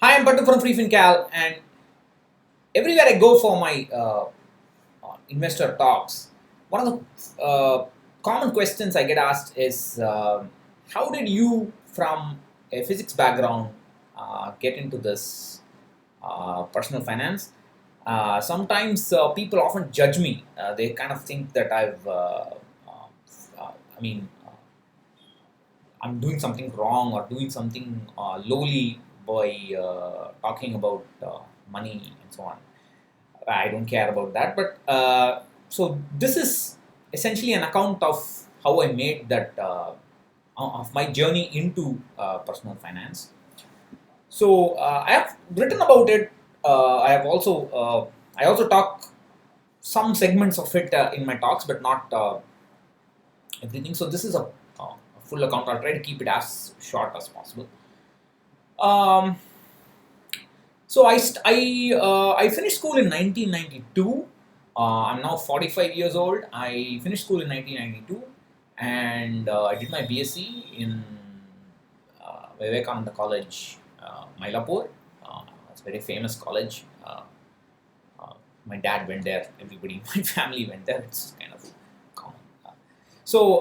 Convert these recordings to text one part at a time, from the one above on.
Hi, I'm Patu from freefincal, and everywhere I go for my investor talks, one of the common questions I get asked is, how did you, from a physics background, get into this personal finance? Sometimes people often judge me. They kind of think that I mean, I'm doing something wrong or doing something lowly by talking about money and so on. I don't care about that. But so this is essentially an account of how I made that of my journey into personal finance. So I have written about it. I also talk some segments of it in my talks, but not everything. So this is a full account. I'll try to keep it as short as possible. Um, I finished school in 1992. I'm now 45 years old. I finished school in 1992, and I did my BSc in Vivekananda College, Mylapore. It's a very famous college. Uh, my dad went there. Everybody, my family went there. It's kind of common.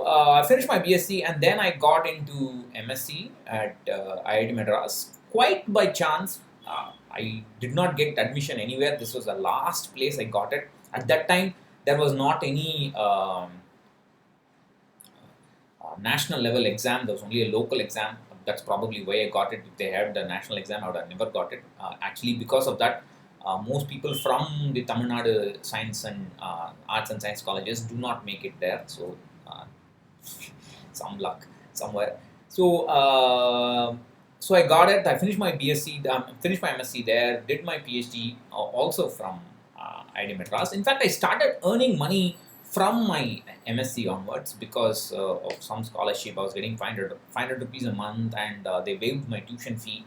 I finished my BSc, and then I got into MSc at IIT Madras quite by chance. I did not get admission anywhere. This was the last place I got it. At that time, there was not any national level exam. There was only a local exam. That's probably why I got it. If they had the national exam, I would have never got it. Actually, because of that, most people from the Tamil Nadu science and arts and science colleges do not make it there. So, some luck somewhere. So, so I got it. I finished my BSc, finished my MSc there, did my PhD also from IIT Madras. In fact, I started earning money from my MSc onwards because of some scholarship. I was getting 500 rupees a month, and they waived my tuition fee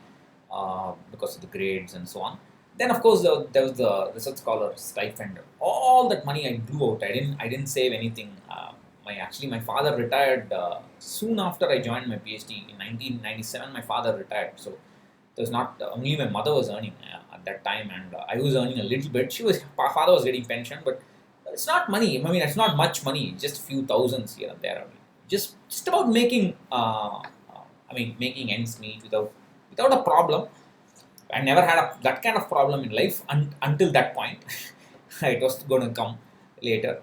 because of the grades and so on. Then, of course, there was the research scholar stipend. All that money I blew out. I didn't save anything. My father retired soon after I joined my PhD in 1997. My father retired, so it was not only my mother was earning at that time, and I was earning a little bit. Father was getting pension, but it's not money. I mean, it's not much money. Just a few thousands here and there. I mean, just about making. Making ends meet without a problem. I never had that kind of problem in life until that point. It was going to come later.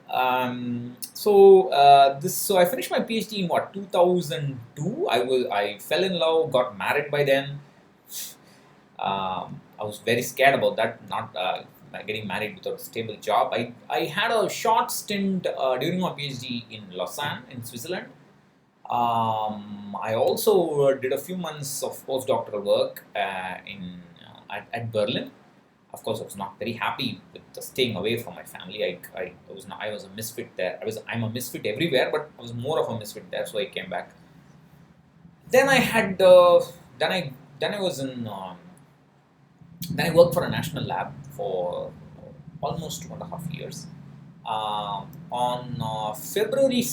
So I finished my PhD in what 2002. I fell in love, got married by then. I was very scared about that, not getting married without a stable job. I had a short stint during my PhD in Lausanne, in Switzerland. I also did a few months of postdoctoral work at Berlin. Of course, I was not very happy with staying away from my family. I was a misfit there. I'm a misfit everywhere, but I was more of a misfit there, so I came back. Then I had then I then I was in then I worked for a national lab for almost 2.5 years. On February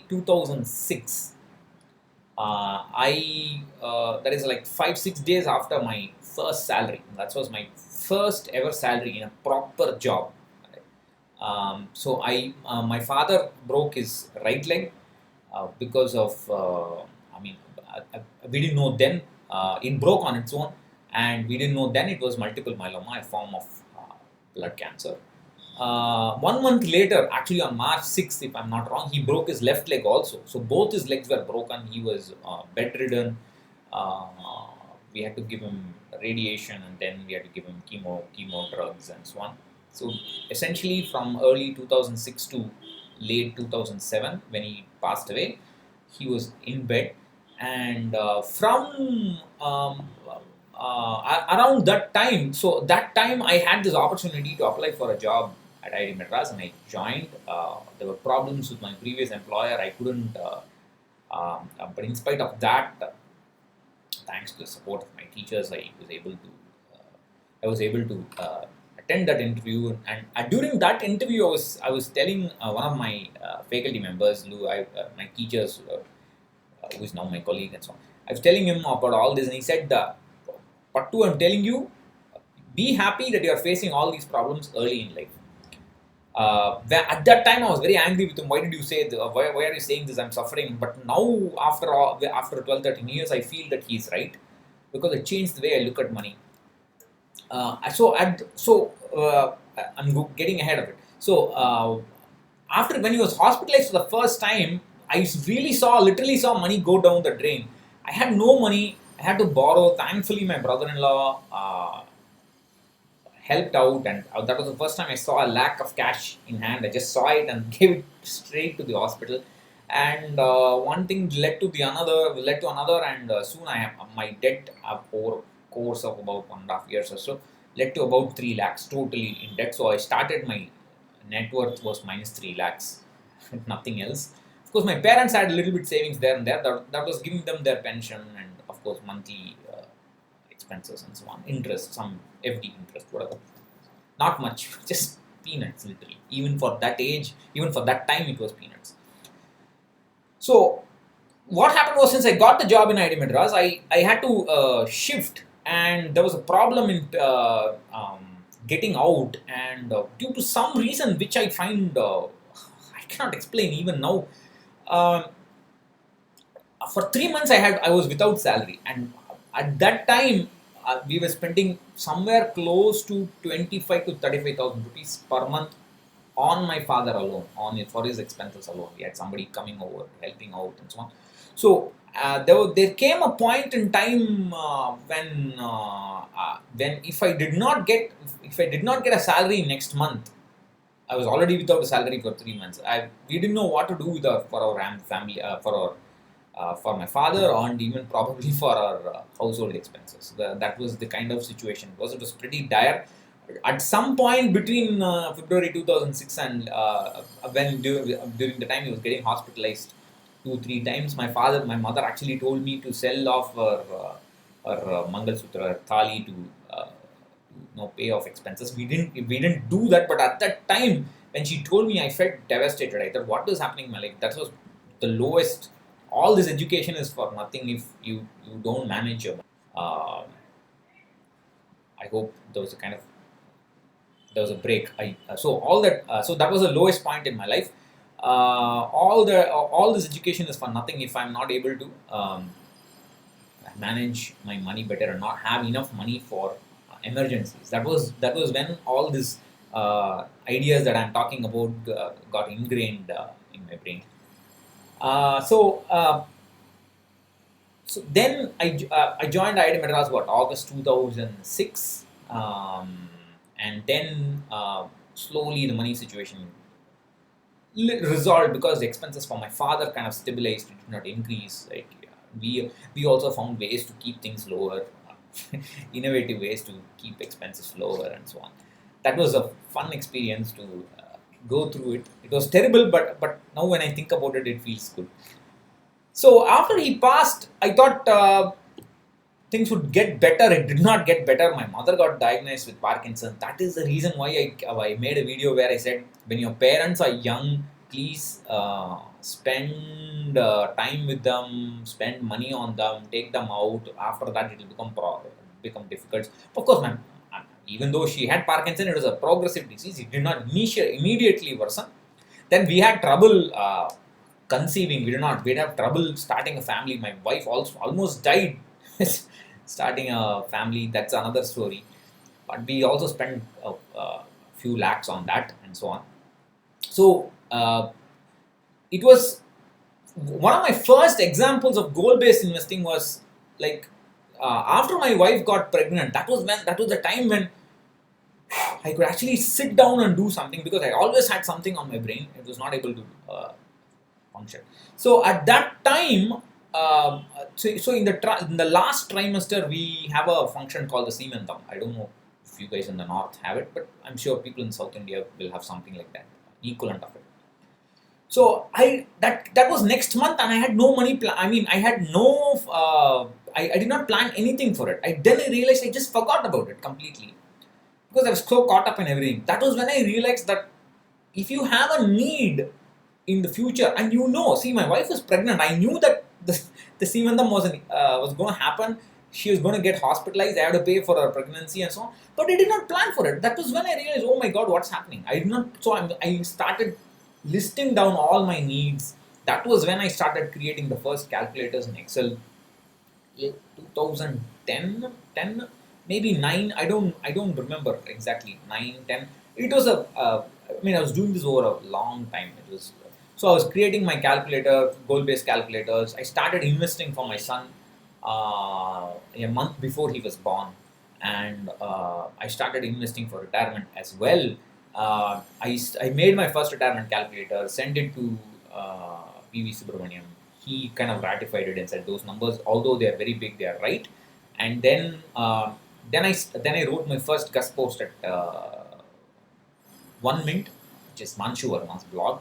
2006, that is like 5-6 days after my first salary. That was my first ever salary in a proper job. My father broke his right leg because of, we didn't know then, it broke on its own, and we didn't know then it was multiple myeloma, a form of blood cancer. 1 month later, actually on March 6th, if I'm not wrong, he broke his left leg also. So both his legs were broken. He was bedridden. Uh, we had to give him radiation, and then we had to give him chemo drugs and so on. So essentially, from early 2006 to late 2007, when he passed away, he was in bed, and from around that time, so that time I had this opportunity to apply for a job at IIT Madras, and I joined. There were problems with my previous employer. I couldn't, but in spite of that, thanks to the support of my teachers, I was able to attend that interview. And during that interview, I was telling one of my faculty members, my teachers, who is now my colleague and so on. I was telling him about all this, and he said, Part two, I'm telling you, be happy that you are facing all these problems early in life. At that time, I was very angry with him. Why did you say why are you saying this? I'm suffering. But now, after 12, 13 years, I feel that he's right, because it changed the way I look at money. Getting ahead of it. After, when he was hospitalized for the first time, I literally saw money go down the drain. I had no money. I had to borrow. Thankfully, my brother-in-law helped out, and that was the first time I saw a lack of cash in hand. I just saw it and gave it straight to the hospital. And one thing led to another, and soon I have my debt over course of about 1.5 years or so led to about 3 lakhs totally in debt. So I started, my net worth was minus 3 lakhs, nothing else. Of course, my parents had a little bit savings there and there. That was giving them their pension, and of course monthly expenses and so on, interest, some FD interest, whatever. Not much, just peanuts, literally. Even for that age, even for that time, it was peanuts. So what happened was, since I got the job in IIT Madras, I had to shift, and there was a problem in getting out, and due to some reason which I find I cannot explain even now. For 3 months I was without salary, and at that time we were spending somewhere close to 25 to 35,000 rupees per month on my father alone, for his expenses alone. We had somebody coming over, helping out, and so on. So there came a point in time when if I did not get a salary next month, I was already without a salary for 3 months. We didn't know what to do with for our family, for my father, and even probably for our household expenses. That was the kind of situation. It was pretty dire. At some point between February 2006 and during the time he was getting hospitalized 2-3 times, my mother actually told me to sell off her Mangal Sutra, her Thali, to pay off expenses. We didn't do that, but at that time when she told me, I felt devastated. I thought, what is happening in my life? That was the lowest. All this education is for nothing if you don't manage your. I hope there was a break. So that was the lowest point in my life. All this education is for nothing if I'm not able to manage my money better and not have enough money for emergencies. That was when all these ideas that I'm talking about got ingrained in my brain. So then I joined IIT Madras, August 2006, and then slowly the money situation resolved, because the expenses for my father kind of stabilized. It did not increase. We also found ways to keep things lower, innovative ways to keep expenses lower, and so on. That was a fun experience to go through it. It was terrible, but now when I think about it, it feels good. So after he passed, I thought things would get better. It did not get better. My mother got diagnosed with Parkinson. That is the reason why I made a video where I said, when your parents are young, please spend time with them, spend money on them, take them out. After that, it will become difficult. Of course, ma'am, even though she had Parkinson, it was a progressive disease. It did not immediately worsen. Then we had trouble conceiving. We'd have trouble starting a family. My wife also almost died starting a family. That's another story. But we also spent a few lakhs on that, and so on. So it was one of my first examples of goal-based investing. Was like after my wife got pregnant. That was the time when I could actually sit down and do something, because I always had something on my brain. It was not able to function. So at that time, so in the last trimester, we have a function called the Seemandam. I don't know if you guys in the north have it, but I'm sure people in South India will have something like that, equivalent of it. So that was next month, and I had no money. I had no. I did not plan anything for it. Then I realized I just forgot about it completely, because I was so caught up in everything. That was when I realized that if you have a need in the future, and see, my wife was pregnant. I knew that the Seemandam was going to happen. she was going to get hospitalized. I had to pay for her pregnancy and so on. But I did not plan for it. That was when I realized, oh my God, what's happening? I did not. So I started listing down all my needs. That was when I started creating the first calculators in Excel. 2010, 10, maybe 9. I don't remember exactly. 9, 10. It was I was doing this over a long time. It was so I was creating my calculator, goal-based calculators. I started investing for my son a month before he was born, and I started investing for retirement as well. I made my first retirement calculator, sent it to PV Subramaniam. He kind of ratified it and said those numbers, although they are very big, they are right. And then I wrote my first guest post at 1 Mint, which is Manshu Verma's blog.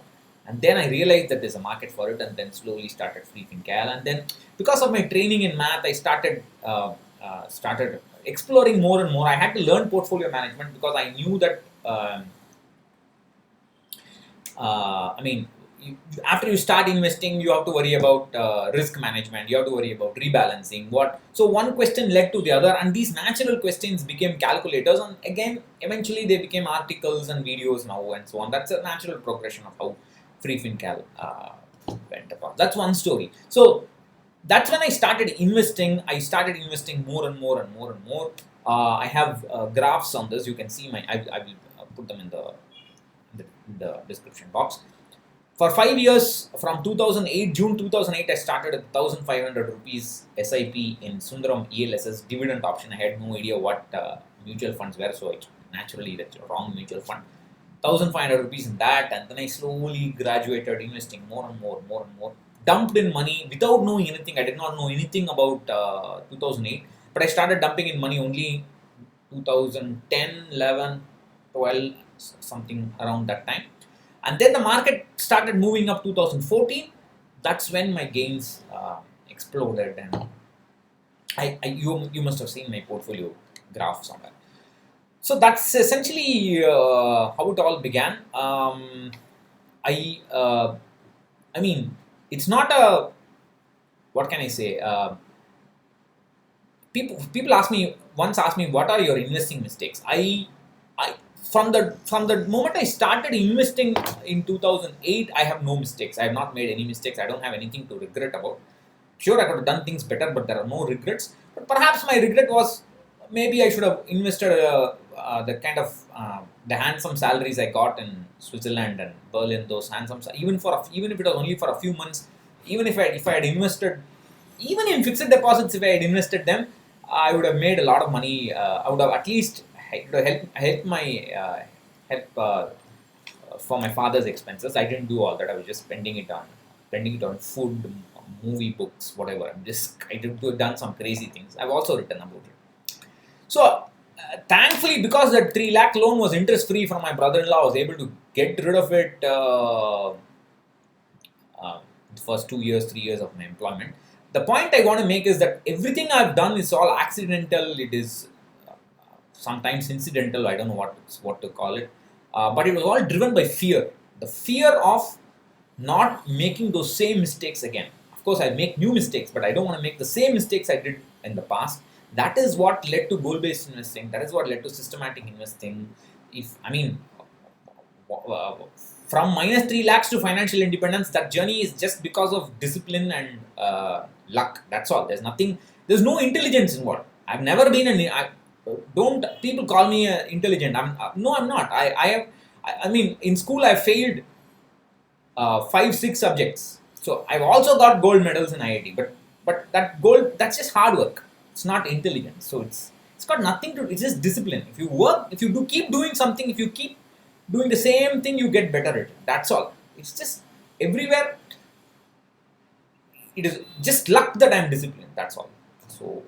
And then I realized that there's a market for it, and then slowly started freefincal. And then because of my training in math, I started exploring more and more. I had to learn portfolio management because I knew that. I mean, after you start investing, you have to worry about risk management. You have to worry about rebalancing. So one question led to the other, and these natural questions became calculators, and again, eventually they became articles and videos now, and so on. That's a natural progression of how freefincal went about. That's one story. So that's when I started investing. I started investing more and more and more and more. I have graphs on this. You can see I will put them in the description box. For 5 years, from 2008, June 2008, I started at 1,500 rupees SIP in Sundaram ELSS dividend option. I had no idea what mutual funds were, so naturally that's a wrong mutual fund. 1,500 rupees in that, and then I slowly graduated, investing more and more, more and more. Dumped in money without knowing anything. I did not know anything about 2008, but I started dumping in money only 2010, 11, 12, something around that time. And then the market started moving up 2014. That's when my gains exploded, and you must have seen my portfolio graph somewhere. So that's essentially how it all began. I I mean, it's not a, what can I say? People once asked me, what are your investing mistakes? I from the moment I started investing in 2008, I have no mistakes. I have not made any mistakes. I don't have anything to regret about. Sure, I could have done things better, but there are no regrets. But perhaps my regret was, maybe I should have invested the kind of the handsome salaries I got in Switzerland and Berlin. Those handsome, even if it was only for a few months, even if I had invested, even in fixed deposits, if I had invested them, I would have made a lot of money. I would have at least help for my father's expenses. I didn't do all that. I was just spending it on food, movie, books, whatever. Done some crazy things. I've also written about it. So thankfully, because that 3 lakh loan was interest free from my brother-in-law, I was able to get rid of it the first 2 years, 3 years of my employment. The point I want to make is that everything I've done is all accidental. It is sometimes incidental. I don't know what to call it. But it was all driven by fear. The fear of not making those same mistakes again. Of course, I make new mistakes, but I don't want to make the same mistakes I did in the past. That is what led to goal-based investing. That is what led to systematic investing. From minus 3 lakhs to financial independence, that journey is just because of discipline and luck. That's all. There's no intelligence involved. I've never been don't people call me intelligent? No, I'm not. In school I failed 5-6 subjects. So I've also got gold medals in IIT. But that's just hard work. It's not intelligence. So it's got nothing to. It's just discipline. If you work, if you keep doing something, if you keep doing the same thing, you get better at it. That's all. It's just everywhere. It is just luck that I'm disciplined. That's all. So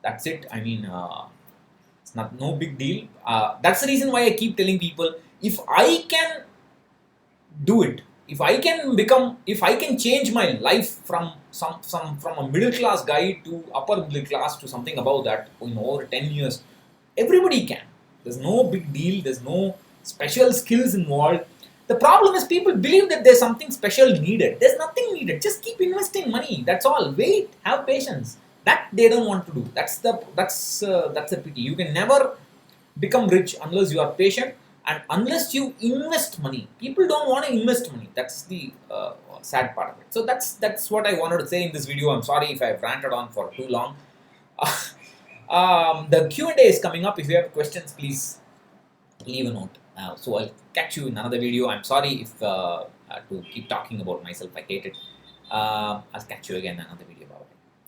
that's it. It's no big deal. That's the reason why I keep telling people, if I can do it, if I can change my life from a middle class guy to upper middle class to something above that in over 10 years, everybody can. There's no big deal. There's no special skills involved. The problem is people believe that there's something special needed. There's nothing needed. Just keep investing money. That's all. Wait. Have patience. That they don't want to do. That's the pity. You can never become rich unless you are patient and unless you invest money. People don't want to invest money. That's the sad part of it. So that's what I wanted to say in this video. I'm sorry if I've ranted on for too long. The Q&A is coming up. If you have questions, please leave a note. So I'll catch you in another video. I'm sorry if to keep talking about myself. I hate it. I'll catch you again in another video.